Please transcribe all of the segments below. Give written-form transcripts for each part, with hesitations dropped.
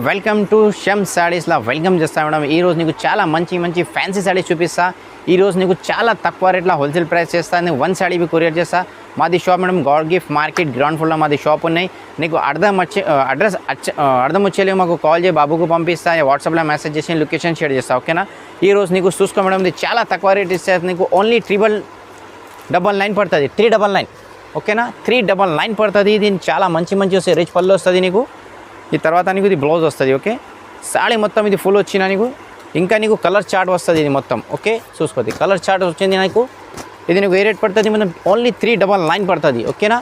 Welcome to షమ్ సారీస్లా welcome చేస్తా madam. ఈరోజు నీకు చాలా మంచి ఫ్యాన్సీ సారీస్ చూపిస్తా. ఈరోజు నీకు చాలా తక్కువ రేట్లో హోల్సేల్ ప్రైస్ చేస్తా. నేను 1 సారీ కొరియర్ చేస్తా. మాది shop madam God gift market ground ఫ్లోర్లో మాది షాప్ ఉన్నాయి. నీకు అర్థం వచ్చేది మాకు కాల్ చేయి, బాబుకు పంపిస్తా, వాట్సాప్లో మెసేజ్ చేసి లొకేషన్ షేర్ చేస్తా. ఓకేనా? ఈరోజు నీకు చూసుకో మేడం, ఇది చాలా తక్కువ రేట్ ఇస్తే నీకు ఓన్లీ 999 పడుతుంది. 399 ఓకేనా? 399 పడుతుంది. దీని చాలా మంచి వస్తాయి. రిచ్ పళ్ళు వస్తుంది నీకు. ఈ తర్వాత నీకు ఇది బ్లౌజ్ వస్తుంది. ఓకే, సాడీ మొత్తం ఇది ఫుల్ వచ్చిన నీకు. ఇంకా నీకు కలర్ చార్ట్ వస్తుంది ఇది మొత్తం. ఓకే, చూసుకోండి కలర్ చార్ట్ వచ్చింది నీకు. ఇది నీకు ఏ రేట్ పడుతుంది? మనం ఓన్లీ 399 పడుతుంది. ఓకేనా?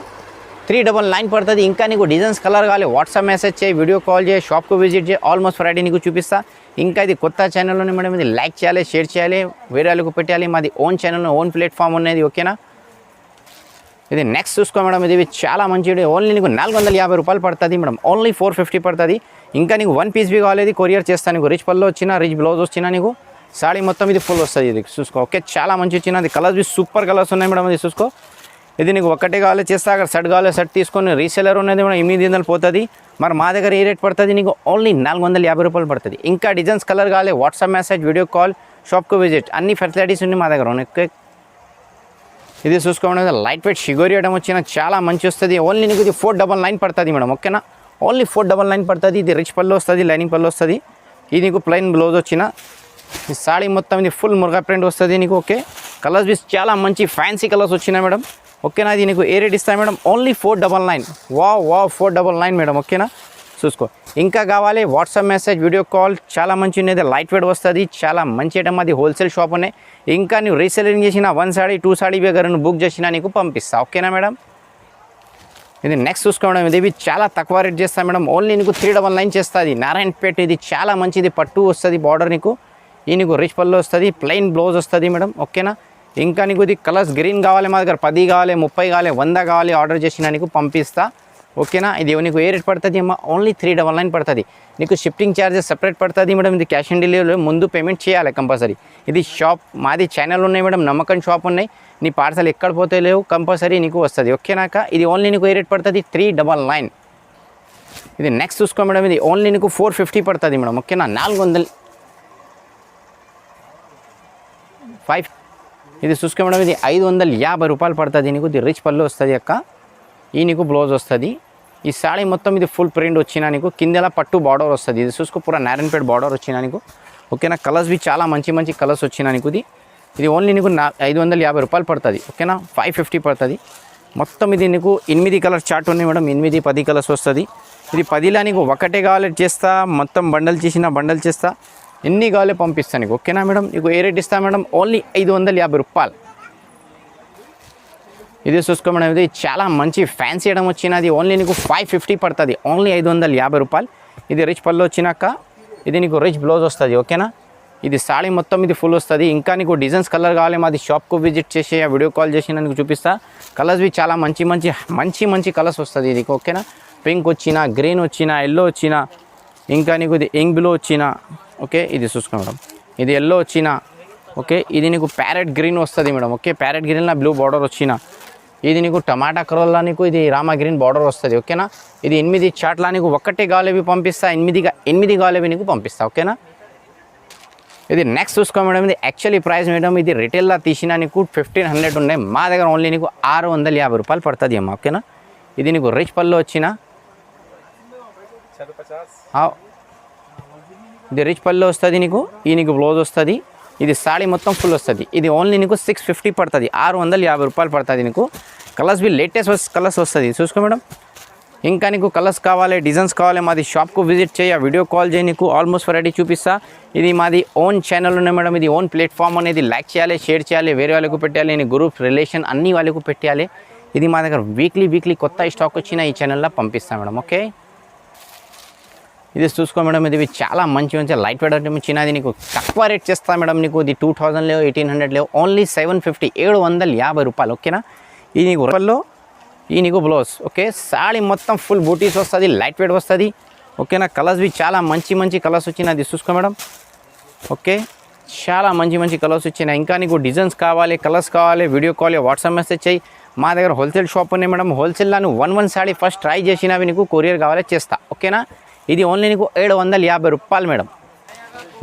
399 పడుతుంది. ఇంకా నీకు డిజైన్స్ కలర్ కావాలి, వాట్సాప్ మెసేజ్ చేయి, వీడియో కాల్ చేయి, షాప్కు విజిట్ చేయి. ఆల్మోస్ట్ ఫ్రైడే నీకు చూపిస్తా. ఇంకా ఇది కొత్త ఛానల్లోనే మేడం, ఇది లైక్ చేయాలి, షేర్ చేయాలి, వేరే వాళ్ళకు పెట్టాలి. మాది ఓన్ ఛానల్లో ఓన్ ప్లాట్ఫామ్ ఉన్నది. ఓకేనా? ఇది నెక్స్ట్ చూసుకో మేడం, ఇది చాలా మంచిది. ఓన్లీ నీకు 450 రూపాయలు పడుతుంది మేడం. ఓన్లీ 450 పడుతుంది. ఇంకా నీకు 1 పీస్ బి కావాలి, కొరియర్ చేస్తాను. నీకు రిచ్ పళ్ళు వచ్చినా, రిచ్ బ్లౌజ్ వచ్చినా నీకు సాడీ మొత్తం ఇది ఫుల్ వస్తుంది. ఇది చూసుకో. ఓకే, చాలా మంచి వచ్చినది. కలర్స్ బి సూపర్ కలర్స్ ఉన్నాయి మేడం. ఇది చూసుకో. ఇది నీకు ఒకటే కావాలి చేస్తా, అక్కడ సెట్ కావాలి సెట్ తీసుకొని రీసెలర్ ఉన్నది మేడం 800 పోతుంది. మరి మా దగ్గర ఏ రేట్ పడుతుంది? నీకు ఓన్లీ 450 రూపాయలు పడుతుంది. ఇంకా డిజైన్స్ కలర్ కావాలి, వాట్సాప్ మెసేజ్, వీడియో కాల్, షాప్కు విజిట్, అన్ని ఫెసిలిటీస్ ఉన్నాయి మా దగ్గర ఉన్నాయి. ఇది చూసుకోవడం లైట్ వెయిట్ షిగోరి ఐటమ్ వచ్చిన చాలా మంచి వస్తుంది. ఓన్లీ నీకు ఇది 499 పడుతుంది మేడం. ఓకేనా? ఓన్లీ 499 పడుతుంది. ఇది రిచ్ పళ్ళు వస్తుంది, లైనింగ్ పళ్ళు వస్తుంది. ఇది నీకు ప్లెయిన్ బ్లౌజ్ వచ్చిన ఈ సాడీ మొత్తం ఇది ఫుల్ మురుగా ప్రింట్ వస్తుంది నీకు. ఓకే, కలర్స్ బి చాలా మంచి ఫ్యాన్సీ కలర్స్ వచ్చినాయి మేడం. ఓకేనా? ఇది నీకు ఏ రేట్ ఇస్తాయి మేడం? ఓన్లీ 499. వా 499 మేడం. ఓకేనా? చూసుకో. ఇంకా కావాలి వాట్సాప్ మెసేజ్, వీడియో కాల్, చాలా మంచి ఉన్నది. లైట్ వెయిట్ వస్తుంది, చాలా మంచి ఐటమ్. అది హోల్సేల్ షాప్ ఉన్నాయి. ఇంకా నువ్వు రీసెలింగ్ చేసిన 1 సాడీ 2 సాడీ దగ్గర నువ్వు బుక్ చేసినా నీకు పంపిస్తా. ఓకేనా మేడం? ఇది నెక్స్ట్ చూసుకోవడం, ఇది చాలా తక్కువ రేట్ చేస్తా మేడం. ఓన్లీ నీకు 399 చేస్తుంది. నారాయణపేట ఇది చాలా మంచిది. పట్టు వస్తుంది, బార్డర్ నీకు. ఈ నీకు రిచ్ పళ్ళు వస్తుంది, ప్లెయిన్ బ్లౌజ్ వస్తుంది మేడం. ఓకేనా? ఇంకా నీకు ఇది కలర్స్ గ్రీన్ కావాలి, మా దగ్గర 10 కావాలి, 30 కావాలి, 100 కావాలి, ఆర్డర్ చేసినా నీకు పంపిస్తా. ఓకేనా? ఇది నీకు ఏ రేట్ పడుతుంది అమ్మా? ఓన్లీ 399 పడుతుంది. నీకు షిఫ్టింగ్ ఛార్జెస్ సెపరేట్ పడుతుంది మేడం. ఇది క్యాష్ ఆన్ డెలివరీలో ముందు పేమెంట్ చేయాలి కంపల్సరీ. ఇది షాప్ మాది ఛానల్ ఉన్నాయి మేడం, నమ్మకం షాప్ ఉన్నాయి. నీ పార్సల్ ఎక్కడ పోతే లేవు, కంపల్సరీ నీకు వస్తుంది. ఓకేనాక? ఇది ఓన్లీ నీకు ఏ రేట్ పడుతుంది? 399. ఇది నెక్స్ట్ చూసుకో మేడం, ఇది ఓన్లీ నీకు 450 పడుతుంది మేడం. ఓకేనా? 405. ఇది చూసుకో మేడం, ఇది 550 రూపాయలు పడుతుంది నీకు. ఇది రిచ్ పళ్ళు వస్తుంది అక్క. ఈ నీకు బ్లౌజ్ వస్తుంది. ఈ సాడీ మొత్తం ఇది ఫుల్ ప్రింట్ వచ్చినా నీకు. కిందలా పట్టు బార్డర్ వస్తుంది. ఇది చూసుకో, పూరా నారాయణపేట బార్డర్ వచ్చినా నీకు. ఓకేనా? కలర్స్ బి చాలా మంచి కలర్స్ వచ్చినా నీకు. ఇది ఓన్లీ నీకు 550 రూపాయలు పడుతుంది. ఓకేనా? 550 పడుతుంది. మొత్తం ఇది నీకు 8 కలర్ చార్ట్ ఉన్నాయి మేడం. 8, 10 కలర్స్ వస్తుంది. ఇది 10లా నీకు ఒకటే కావాలి చేస్తా, మొత్తం బండల్ చేస్తా, ఎన్ని కావాలి పంపిస్తాను నీకు. ఓకేనా మేడం? నీకు ఏ రేట్ ఇస్తా మేడం? ఓన్లీ 550 రూపాయలు. ఇది చూసుకో మేడం, ఇది చాలా మంచి ఫ్యాన్సీ ఐటమ్ వచ్చినది. ఓన్లీ నీకు 550 పడుతుంది. ఓన్లీ 550 రూపాయలు. ఇది రిచ్ పళ్ళు వచ్చినాక ఇది నీకు రిచ్ బ్లౌజ్ వస్తుంది. ఓకేనా? ఇది సాడీ మొత్తం ఇది ఫుల్ వస్తుంది. ఇంకా నీకు డిజైన్స్ కలర్ కావాలి, మాది షాప్కు విజిట్ చేసి వీడియో కాల్ చేసి నీకు చూపిస్తా. కలర్స్ బి చాలా మంచి కలర్స్ వస్తుంది ఇది. ఓకేనా? పింక్ వచ్చినా, గ్రీన్ వచ్చినా, ఎల్లో వచ్చినా, ఇంకా నీకు ఇది ఇంక్ బ్లూ వచ్చినా. ఓకే, ఇది చూసుకో మేడం, ఇది ఎల్లో వచ్చినా. ఓకే, ఇది నీకు ప్యారెట్ గ్రీన్ వస్తుంది మేడం. ఓకే, ప్యారెట్ గ్రీన్లో బ్లూ బార్డర్ వచ్చినా. ఇది నీకు టమాటా కలర్లో నీకు ఇది రామా గ్రీన్ బార్డర్ వస్తుంది. ఓకేనా? ఇది 8 చాట్లా నీకు ఒకటే గాలేవి పంపిస్తా, 8 గాలేవి నీకు పంపిస్తా. ఓకేనా? ఇది నెక్స్ట్ చూసుకో మేడం, ఇది యాక్చువల్లీ ప్రైస్ మేడం, ఇది రిటైల్లో తీసినా నీకు 1500 ఉన్నాయి. మా దగ్గర ఓన్లీ నీకు 650 రూపాయలు పడుతుంది అమ్మా. ఓకేనా? ఇది నీకు రిచ్ పళ్ళు వచ్చిన ఇది రిచ్ పళ్ళు వస్తుంది నీకు. ఈ నీకు బ్లౌజ్ వస్తుంది. ఇది సాడీ మొత్తం ఫుల్ వస్తుంది. ఇది ఓన్లీ నీకు 650 పడుతుంది. 650 రూపాయలు పడుతుంది నీకు. కలర్స్ బి లేటెస్ట్ కలర్స్ వస్తుంది. చూసుకో మేడం. ఇంకా నీకు కలర్స్ కావాలి, డిజైన్స్ కావాలి, మాది షాప్కు విజిట్ చేయి, వీడియో కాల్ చేయి, నీకు ఆల్మోస్ట్ వెరైటీ చూపిస్తా. ఇది మాది ఓన్ ఛానల్ ఉన్నాయి మేడం. ఇది ఓన్ ప్లాట్ఫామ్ అనేది. లైక్ చేయాలి, షేర్ చేయాలి, వేరే వాళ్ళకు పెట్టాలి, నేను గ్రూప్ రిలేషన్ అన్ని వాళ్ళకు పెట్టాలి. ఇది మా దగ్గర వీక్లీ కొత్త స్టాక్ వచ్చిన ఈ ఛానల్లో పంపిస్తాను మేడం. ఓకే, ఇది చూసుకో మేడం, ఇది చాలా మంచి లైట్ వెయిట్ ఐటమ్ చిన్నది. నీకు తక్కువ రేట్ చేస్తా మేడం. నీకు ఇది 2000 లేవు, 1800 లేవు, ఓన్లీ 750, 750 రూపాయలు. ఓకేనా? ఈ నీకు రూపాయల్లో ఈ నీకు బ్లౌజ్. ఓకే, సాడీ మొత్తం ఫుల్ బూటీస్ వస్తుంది, లైట్ వెయిట్ వస్తుంది. ఓకేనా? కలర్స్ బి చాలా మంచి కలర్స్ వచ్చినాయి. చూసుకో మేడం. ఓకే, చాలా మంచి కలర్స్ వచ్చినాయి. ఇంకా నీకు డిజైన్స్ కావాలి, కలర్స్ కావాలి, వీడియో కాల్, వాట్సాప్ మెసేజ్ చేయి. మా దగ్గర హోల్సేల్ షాప్ ఉన్నాయి మేడం. హోల్సేల్లో నువ్వు 1 సాడీ ఫస్ట్ ట్రై చేసినవి నీకు కొరియర్ కావాలి చేస్తా. ఓకేనా? ఇది ఓన్లీ నీకు 750 రూపాయలు మేడం.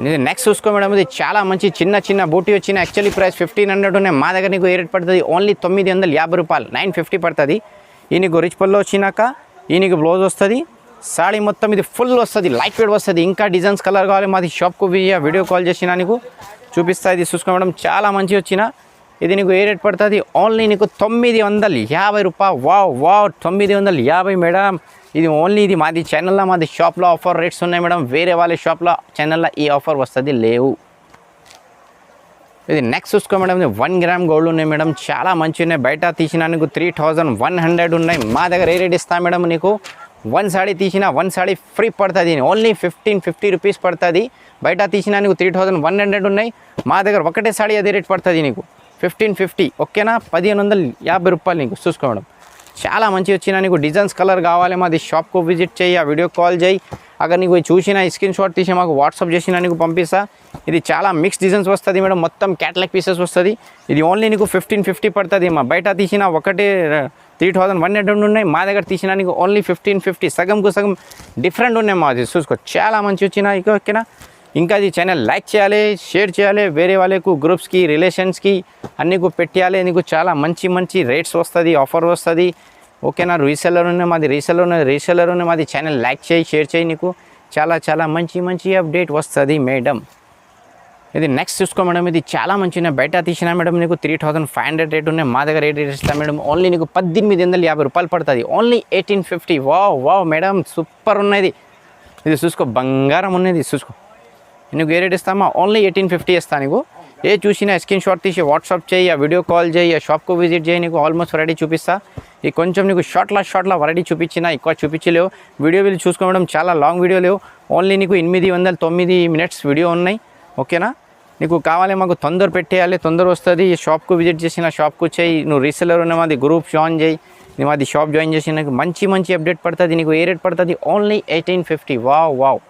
ఇది నెక్స్ట్ చూసుకో మేడం, ఇది చాలా మంచి చిన్న బూటీ వచ్చిన యాక్చువల్లీ ప్రైస్ 1500 ఉన్నాయి. మా దగ్గర నీకు ఏ రేట్ పడుతుంది ఓన్లీ 950 రూపాయలు, 950 పడుతుంది. ఈ నీకు రిచ్ పళ్ళు వచ్చినాక ఈ నీకు బ్లౌజ్ వస్తుంది, సాడీ మొత్తం ఇది ఫుల్ వస్తుంది, లైట్ వెయిట్ వస్తుంది. ఇంకా డిజైన్స్ కలర్ కావాలి మాది షాప్కు వీడియో కాల్ చేసినా నీకు చూపిస్తా. ఇది చూసుకో మేడం, చాలా మంచి వచ్చిన ఇది నీకు ఏ రేట్ పడుతుంది ఓన్లీ నీకు 950 రూపాయలు. Wow 950 madam. ఇది ఓన్లీ ఇది మాది ఛానల్లో మాది షాప్లో ఆఫర్ రేట్స్ ఉన్నాయి మేడం. వేరే వాళ్ళ షాప్లో ఛానల్లో ఈ ఆఫర్ వస్తుంది లేవు. ఇది నెక్స్ట్ చూసుకో మేడం, ఇది 1 గ్రామ్ గోల్డ్ ఉన్నాయి మేడం, చాలా మంచి ఉన్నాయి. బయట తీసినా నీకు 3100 ఉన్నాయి. మా దగ్గర ఏ రేట్ ఇస్తా మేడం నీకు 1 సాడీ తీసినా 1 సాడీ ఫ్రీ పడుతుంది, ఓన్లీ 1550 రూపీస్ పడుతుంది. బయట తీసినా నీకు 3100 ఉన్నాయి. మా దగ్గర ఒకటే సాడీ అదే రేట్ పడుతుంది నీకు 1550, ఓకేనా? 1550 రూపాయలు నీకు చూసుకో మేడం. చాలా మంచి వచ్చినా నీకు డిజైన్స్ కలర్ కావాలి మాది షాప్కు విజిట్ చేయి, ఆ వీడియో కాల్ చేయి. అక్కడ నీకు చూసిన స్క్రీన్ షాట్ తీసి మాకు వాట్సాప్ చేసినా నీకు పంపిస్తా. ఇది చాలా మిక్స్ డిజైన్స్ వస్తుంది మేడం, మొత్తం క్యాటలాగ్ పీసెస్ వస్తుంది. ఇది ఓన్లీ నీకు 1550 పడుతుంది. మా బయట తీసిన ఒకటే 3100 ఉన్నాయి. మా దగ్గర తీసిన నీకు ఓన్లీ 1550, సగంకు సగం డిఫరెంట్ ఉన్నాయి మాది చూసుకో. చాలా మంచి వచ్చినా ఇక, ఓకేనా? ఇంకా ఇది ఛానల్ లైక్ చేయాలి, షేర్ చేయాలి, వేరే వాళ్ళకు గ్రూప్స్కి రిలేషన్స్కి అన్నికు పెట్టాలి. నీకు చాలా మంచి రేట్స్ వస్తుంది, ఆఫర్ వస్తుంది, ఓకేనా? రీసెల్లర్ ఉన్నాయి మాది, రీసెల్లర్ ఉన్నాయి మాది. ఛానల్ లైక్ చేయి, షేర్ చేయి, నీకు చాలా మంచి అప్డేట్ వస్తుంది మేడం. ఇది నెక్స్ట్ చూసుకో మేడం, ఇది చాలా మంచి ఉన్నాయి. బయట తీసినా మేడం నీకు 3500 రేట్ ఉన్నాయి. మా దగ్గర రేట్ ఇస్తాను మేడం ఓన్లీ నీకు 1850 రూపాయలు పడుతుంది, ఓన్లీ 1850. వావ్ మేడం, సూపర్ ఉన్నది. ఇది చూసుకో, బంగారం ఉన్నది చూసుకో. నీకు ఏ రేట్ ఇస్తామా ఓన్లీ 1850 ఇస్తాను. నీకు ఏ చూసినా స్క్రీన్ షాట్ తీసి వాట్సాప్ చేయి, ఆ వీడియో కాల్ చేయి, ఆ షాప్కు విజిట్ చేయి. నీకు ఆల్మోస్ట్ వెరైటీ చూపిస్తా. ఈ కొంచెం నీకు షార్ట్లా వెరైటీ చూపించిన, ఎక్కువ చూపించలేవు. వీడియో వీళ్ళు చూసుకోవడం చాలా లాంగ్ వీడియో లేవు, ఓన్లీ నీకు 809 మినిట్స్ వీడియో ఉన్నాయి, ఓకేనా? నీకు కావాలి మాకు తొందర పెట్టేయాలి, తొందర వస్తుంది. ఈ షాప్కు విజిట్ చేసిన షాప్కు చేయి. నువ్వు రీసెల్లర్ ఉన్న మాది గ్రూప్ జాయిన్ చేయి, నువ్వు మాది షాప్ జాయిన్ చేసి నాకు మంచి అప్డేట్ పడుతుంది. నీకు ఏ రేట్ పడుతుంది ఓన్లీ 1850. వావ్.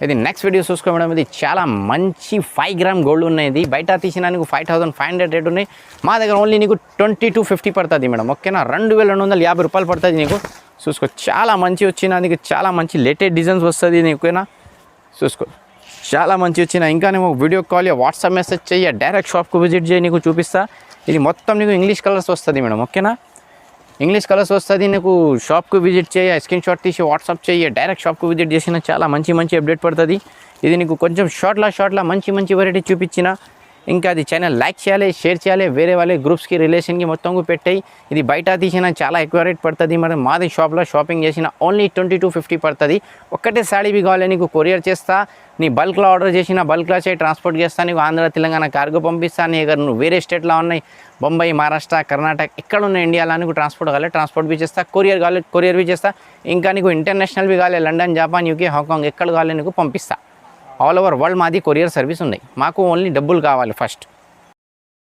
ఇది నెక్స్ట్ వీడియో చూసుకో మేడం, ఇది చాలా మంచి 5 గ్రామ్ గోల్డ్ ఉన్నది. బయట తీసినా నీకు 5500 రేట్ ఉన్నాయి. మా దగ్గర ఓన్లీ నీకు 2250 పడుతుంది మేడం, ఓకేనా? 2250 రూపాయలు పడుతుంది నీకు చూసుకో. చాలా మంచి వచ్చిన నీకు, చాలా మంచి లేటెస్ట్ డిజైన్స్ వస్తుంది నీకునా చూసుకో. చాలా మంచి వచ్చిన. ఇంకా నేను వీడియో కాల్ వాట్సాప్ మెసేజ్ చేయి, డైరెక్ట్ షాప్కు విజిట్ చేయి, నీకు చూపిస్తా. ఇది మొత్తం నీకు ఇంగ్లీష్ కలర్స్ వస్తుంది మేడం, ఓకేనా? ఇంగ్లీష్ కలర్స్ వస్తుంది. నీకు షాప్కు విజిట్ చేయి, స్క్రీన్ షాట్ తీసి వాట్సాప్ చేయి, డైరెక్ట్ షాప్కు విజిట్ చేసిన చాలా మంచి అప్డేట్ పడుతుంది. ఇది నీకు కొంచెం షార్ట్లా మంచి వెరైటీ చూపించిన. ఇంకా అది ఛానల్ లైక్ చేయాలి, షేర్ చేయాలి, వేరే వాళ్ళ గ్రూప్స్కి రిలేషన్కి మొత్తంకు పెట్టాయి. ఇది బయట తీసిన చాలా ఎక్కువ రేట్ పడుతుంది. మరి మాది షాప్లో షాపింగ్ చేసిన ఓన్లీ 2250 పడుతుంది. ఒక్కటే సాడీవి కావాలి నీకు కొరియర్ చేస్తా. నీ బల్క్లో ఆర్డర్ చేసిన బల్క్లో చేయి, ట్రాన్స్పోర్ట్ చేస్తా. నీకు ఆంధ్ర తెలంగాణ కార్గో పంపిస్తాను. నీ దగ్గర నువ్వు వేరే స్టేట్లో ఉన్నాయి, బొంబాయి, మహారాష్ట్ర, కర్ణాటక ఎక్కడ ఉన్నాయి ఇండియాలో నీకు ట్రాన్స్పోర్ట్ కావాలి, ట్రాన్స్పోర్ట్ బి చేస్తా. కొరియర్ బి చేస్తా. ఇంకా నీకు ఇంటర్నేషనల్వి కావాలి, లండన్, జపాన్, యూకే, హాంకాంగ్ ఎక్కడ కావాలి నీకు పంపిస్తా. ఆల్ ఓవర్ వరల్డ్ మాది కొరియర్ సర్వీస్ ఉన్నాయి. మాకు ఓన్లీ డబ్బులు కావాలి ఫస్ట్.